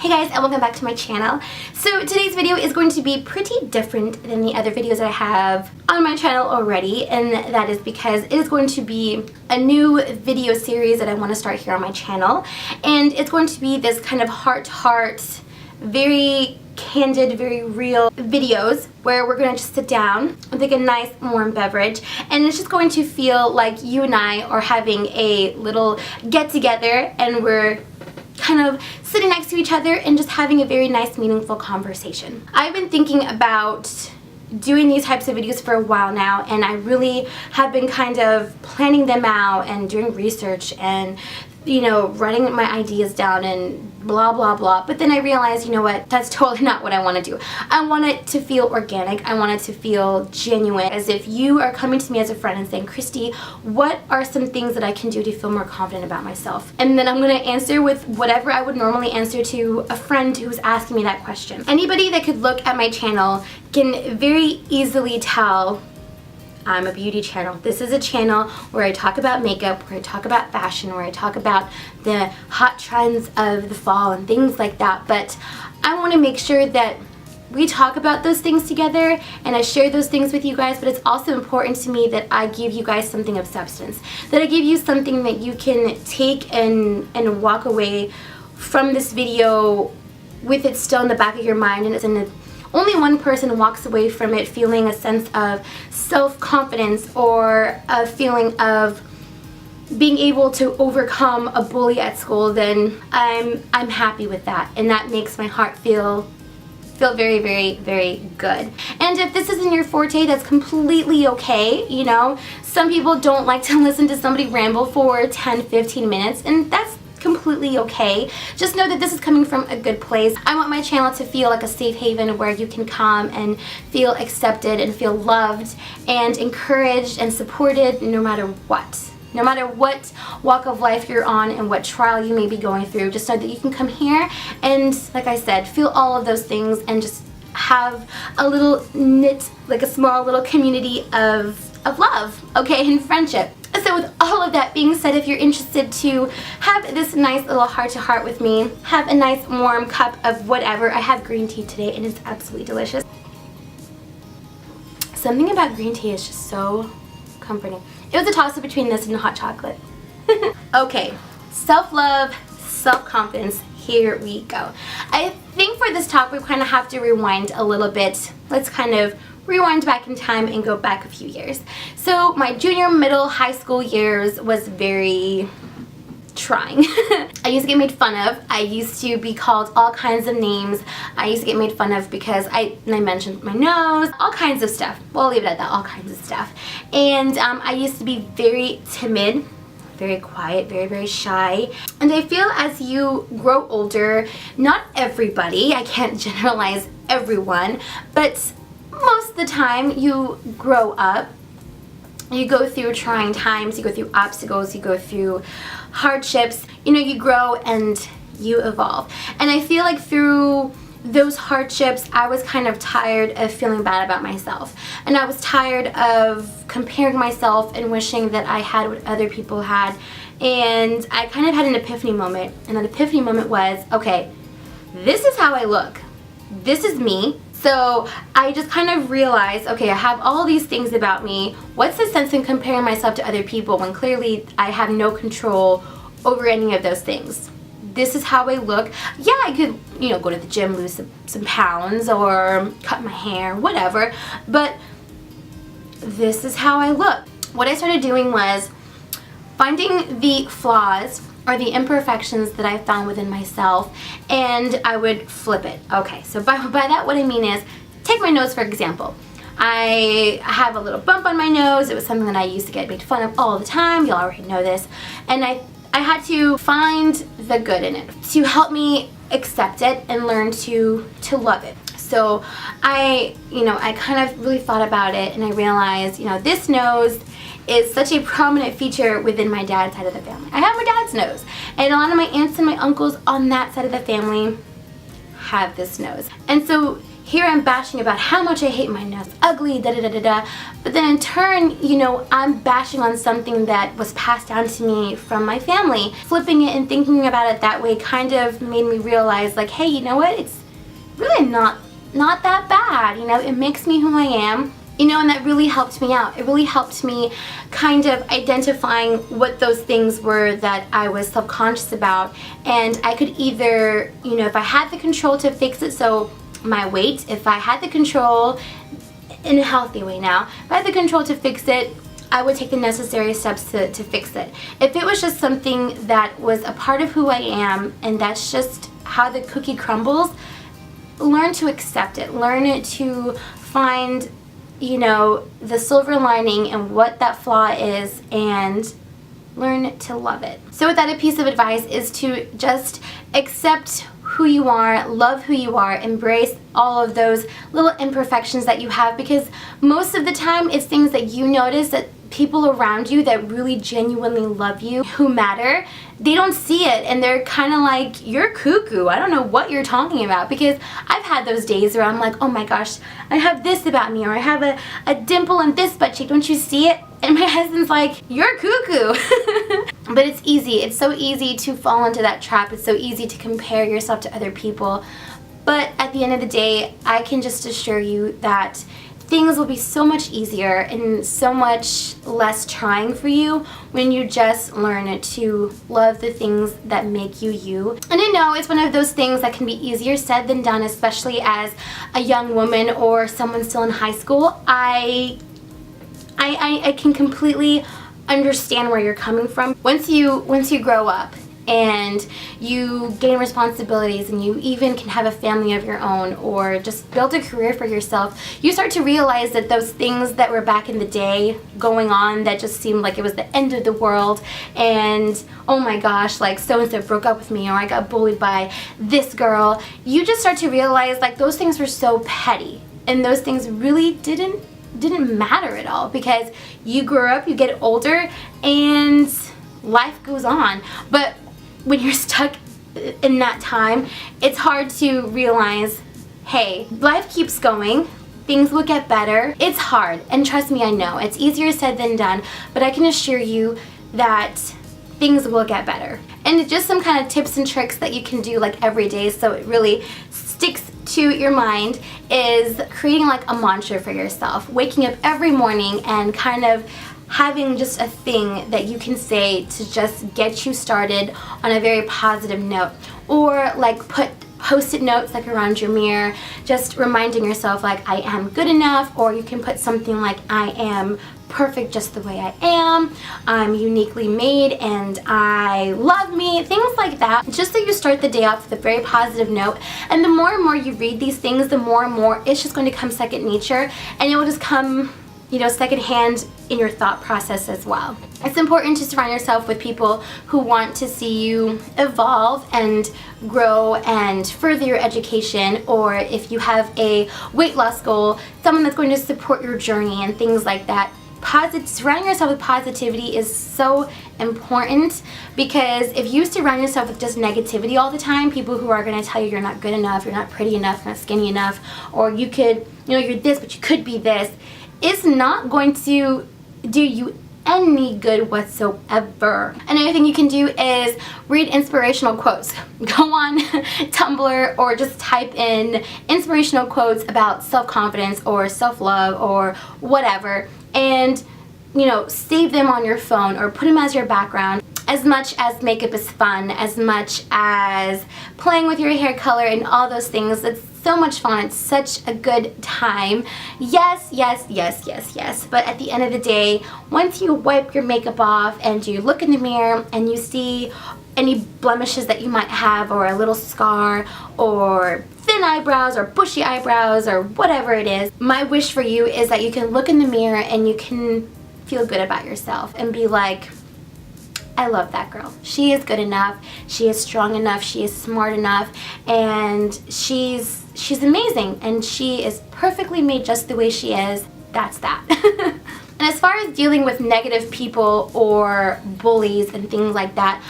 Hey guys, and welcome back to my channel. So today's video is going to be pretty different than the other videos I have on my channel already, and that is because it is going to be a new video series that I want to start here on my channel, and it's going to be this kind of heart-to-heart, very candid, very real videos where we're going to just sit down and take a nice warm beverage, and it's just going to feel like you and I are having a little get-together, and we're kind of sitting next to each other and just having a very nice, meaningful conversation. I've been thinking about doing these types of videos for a while now, and I really have been kind of planning them out and doing research and, you know, writing my ideas down and blah blah blah. But then I realized, you know what, that's totally not what I want to do. I want it to feel organic. I want it to feel genuine, as if you are coming to me as a friend and saying, Christy, what are some things that I can do to feel more confident about myself? And then I'm going to answer with whatever I would normally answer to a friend who's asking me that question. Anybody that could look at my channel can very easily tell I'm a beauty channel. This is a channel where I talk about makeup, where I talk about fashion, where I talk about the hot trends of the fall and things like that. But I want to make sure that we talk about those things together and I share those things with you guys, but it's also important to me that I give you guys something of substance, that I give you something that you can take and walk away from this video with it still in the back of your mind, and it's in the only one person walks away from it feeling a sense of self-confidence or a feeling of being able to overcome a bully at school, then I'm happy with that, and that makes my heart feel very, very, very good. And if this isn't your forte, that's completely okay. You know, some people don't like to listen to somebody ramble for 10-15 minutes, and that's completely okay. Just know that this is coming from a good place. I want my channel to feel like a safe haven where you can come and feel accepted and feel loved and encouraged and supported no matter what. No matter what walk of life you're on and what trial you may be going through, just know that you can come here and, like I said, feel all of those things and just have a little knit, like a small little community of love, okay, and friendship. So with all of that being said, if you're interested to have this nice little heart-to-heart with me, have a nice warm cup of whatever. I have green tea today and it's absolutely delicious. Something about green tea is just so comforting. It was a toss-up between this and hot chocolate. Okay, self-love, self-confidence, here we go. I think for this talk we kind of have to rewind a little bit. Let's kind of rewind back in time and go back a few years. So my junior, middle, high school years was very trying. I used to get made fun of. I used to be called all kinds of names. I used to get made fun of because I mentioned my nose, all kinds of stuff. Well, I'll leave it at that, all kinds of stuff. And I used to be very timid, very quiet, very, very shy. And I feel as you grow older, not everybody, I can't generalize everyone, but most of the time you grow up, you go through trying times, you go through obstacles, you go through hardships, you know, you grow and you evolve. And I feel like through those hardships, I was kind of tired of feeling bad about myself. And I was tired of comparing myself and wishing that I had what other people had. And I kind of had an epiphany moment. And that epiphany moment was, okay, this is how I look. This is me. So I just kind of realized, okay, I have all these things about me. What's the sense in comparing myself to other people when clearly I have no control over any of those things? This is how I look. Yeah, I could, you know, go to the gym, lose some pounds, or cut my hair, whatever, but this is how I look. What I started doing was finding the flaws or the imperfections that I found within myself, and I would flip it. Okay, so by that what I mean is, take my nose for example. I have a little bump on my nose. It was something that I used to get made fun of all the time. You'll already know this. And I had to find the good in it to help me accept it and learn to love it. So I kind of really thought about it, and I realized, you know, this nose is such a prominent feature within my dad's side of the family. I have my dad's nose, and a lot of my aunts and my uncles on that side of the family have this nose. And so here I'm bashing about how much I hate my nose, ugly, da da da da da. But then in turn, you know, I'm bashing on something that was passed down to me from my family. Flipping it and thinking about it that way kind of made me realize, like, hey, you know what? It's really not that bad. You know, it makes me who I am. You know, and that really helped me out. It really helped me kind of identifying what those things were that I was self-conscious about. And I could either, you know, if I had the control to fix it, so my weight, if I had the control, in a healthy way now, if I had the control to fix it, I would take the necessary steps to fix it. If it was just something that was a part of who I am, and that's just how the cookie crumbles, learn to accept it. Learn to find, you know, the silver lining and what that flaw is, and learn to love it. So with that, a piece of advice is to just accept who you are, love who you are, embrace all of those little imperfections that you have, because most of the time it's things that you notice that people around you that really genuinely love you, who matter, they don't see it, and they're kind of like, you're cuckoo, I don't know what you're talking about. Because I've had those days where I'm like, oh my gosh, I have this about me, or I have a dimple in this butt cheek, don't you see it? And my husband's like, you're cuckoo. But it's easy, it's so easy to fall into that trap. It's so easy to compare yourself to other people. But at the end of the day, I can just assure you that things will be so much easier and so much less trying for you when you just learn to love the things that make you you. And I know it's one of those things that can be easier said than done, especially as a young woman or someone still in high school. I can completely understand where you're coming from. Once you grow up and you gain responsibilities, and you even can have a family of your own, or just build a career for yourself, you start to realize that those things that were back in the day going on that just seemed like it was the end of the world, and oh my gosh, like so-and-so broke up with me, or I got bullied by this girl, you just start to realize like those things were so petty, and those things really didn't matter at all, because you grow up, you get older, and life goes on. But when you're stuck in that time, it's hard to realize, hey, life keeps going, things will get better. It's hard, and trust me, I know it's easier said than done, but I can assure you that things will get better. And just some kind of tips and tricks that you can do like every day so it really sticks to your mind is creating like a mantra for yourself. Waking up every morning and kind of having just a thing that you can say to just get you started on a very positive note. Or like put post-it notes like around your mirror, just reminding yourself like I am good enough, or you can put something like I am perfect just the way I am, I'm uniquely made, and I love me, things like that, just so you start the day off with a very positive note. And the more and more you read these things, the more and more it's just going to come second nature, and it will just come, you know, secondhand in your thought process as well. It's important to surround yourself with people who want to see you evolve and grow and further your education, or if you have a weight loss goal, someone that's going to support your journey and things like that. Surrounding yourself with positivity is so important, because if you surround yourself with just negativity all the time, people who are going to tell you you're not good enough, you're not pretty enough, not skinny enough, or you could, you know, you're this but you could be this, it's not going to do you any good whatsoever. Another thing you can do is read inspirational quotes. Go on Tumblr or just type in inspirational quotes about self-confidence or self-love or whatever, and you know, save them on your phone or put them as your background. As much as makeup is fun, as much as playing with your hair color and all those things, it's so much fun, it's such a good time. Yes, yes, yes, yes, yes. But at the end of the day, once you wipe your makeup off and you look in the mirror and you see any blemishes that you might have, or a little scar, or thin eyebrows, or bushy eyebrows, or whatever it is, my wish for you is that you can look in the mirror and you can feel good about yourself and be like, I love that girl. She is good enough, she is strong enough, she is smart enough, and she's amazing, and she is perfectly made just the way she is. That's that. And as far as dealing with negative people or bullies and things like that,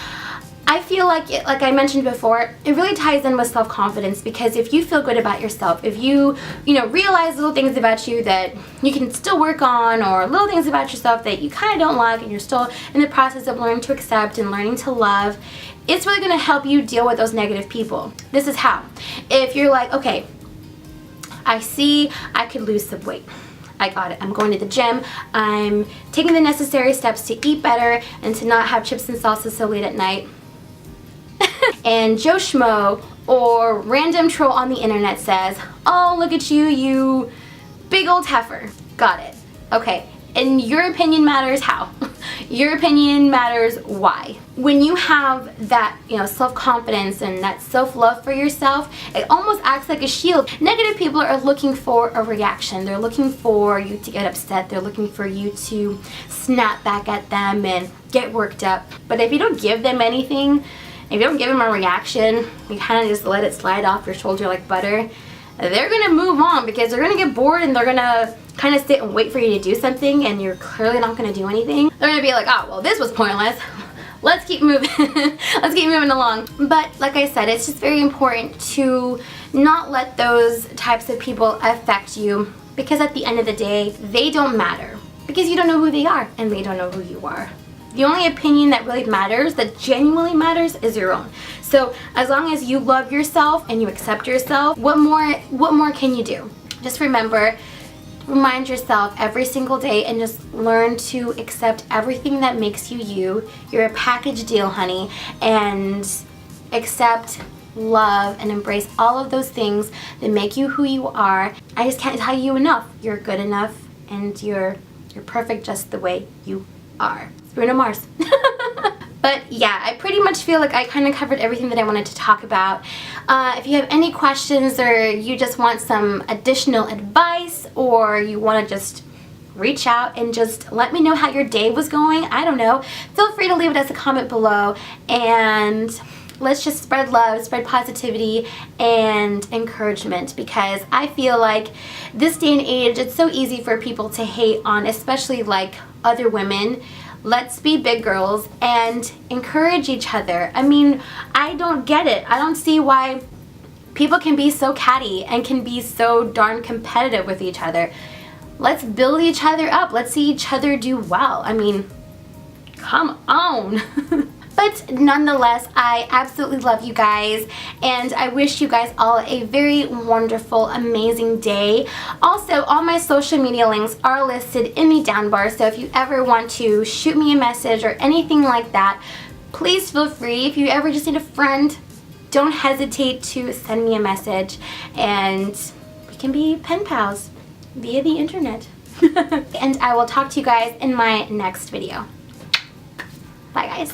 I feel like, like I mentioned before, it really ties in with self-confidence, because if you feel good about yourself, if you realize little things about you that you can still work on, or little things about yourself that you kind of don't like and you're still in the process of learning to accept and learning to love, it's really going to help you deal with those negative people. This is how. If you're like, okay, I see I could lose some weight. I got it. I'm going to the gym. I'm taking the necessary steps to eat better and to not have chips and salsa so late at night. And Joe Schmo or random troll on the internet says, oh, look at you, you big old heifer. Got it. Okay. And your opinion matters how? Your opinion matters why. When you have that, self-confidence and that self-love for yourself, it almost acts like a shield. Negative people are looking for a reaction. They're looking for you to get upset. They're looking for you to snap back at them and get worked up. But if you don't give them anything, if you don't give them a reaction, you kind of just let it slide off your shoulder like butter, they're going to move on, because they're going to get bored and they're going to kind of sit and wait for you to do something, and you're clearly not going to do anything. They're going to be like, oh, well, this was pointless. Let's keep moving. Let's keep moving along. But like I said, it's just very important to not let those types of people affect you, because at the end of the day, they don't matter, because you don't know who they are and they don't know who you are. The only opinion that really matters, that genuinely matters, is your own. So as long as you love yourself and you accept yourself, what more can you do? Just remind yourself every single day and just learn to accept everything that makes you you. You're a package deal, honey. And accept, love, and embrace all of those things that make you who you are. I just can't tell you enough. You're good enough, and you're perfect just the way you are. Bruno Mars. But yeah, I pretty much feel like I kind of covered everything that I wanted to talk about. If you have any questions, or you just want some additional advice, or you want to just reach out and just let me know how your day was going, I don't know, feel free to leave it as a comment below, and let's just spread love, spread positivity, and encouragement, because I feel like this day and age, it's so easy for people to hate on, especially like other women. Let's be big girls and encourage each other. I mean, I don't get it. I don't see why people can be so catty and can be so darn competitive with each other. Let's build each other up. Let's see each other do well. I mean, come on. But nonetheless, I absolutely love you guys, and I wish you guys all a very wonderful, amazing day. Also, all my social media links are listed in the down bar, so if you ever want to shoot me a message or anything like that, please feel free. If you ever just need a friend, don't hesitate to send me a message, and we can be pen pals via the internet. And I will talk to you guys in my next video. Bye, guys.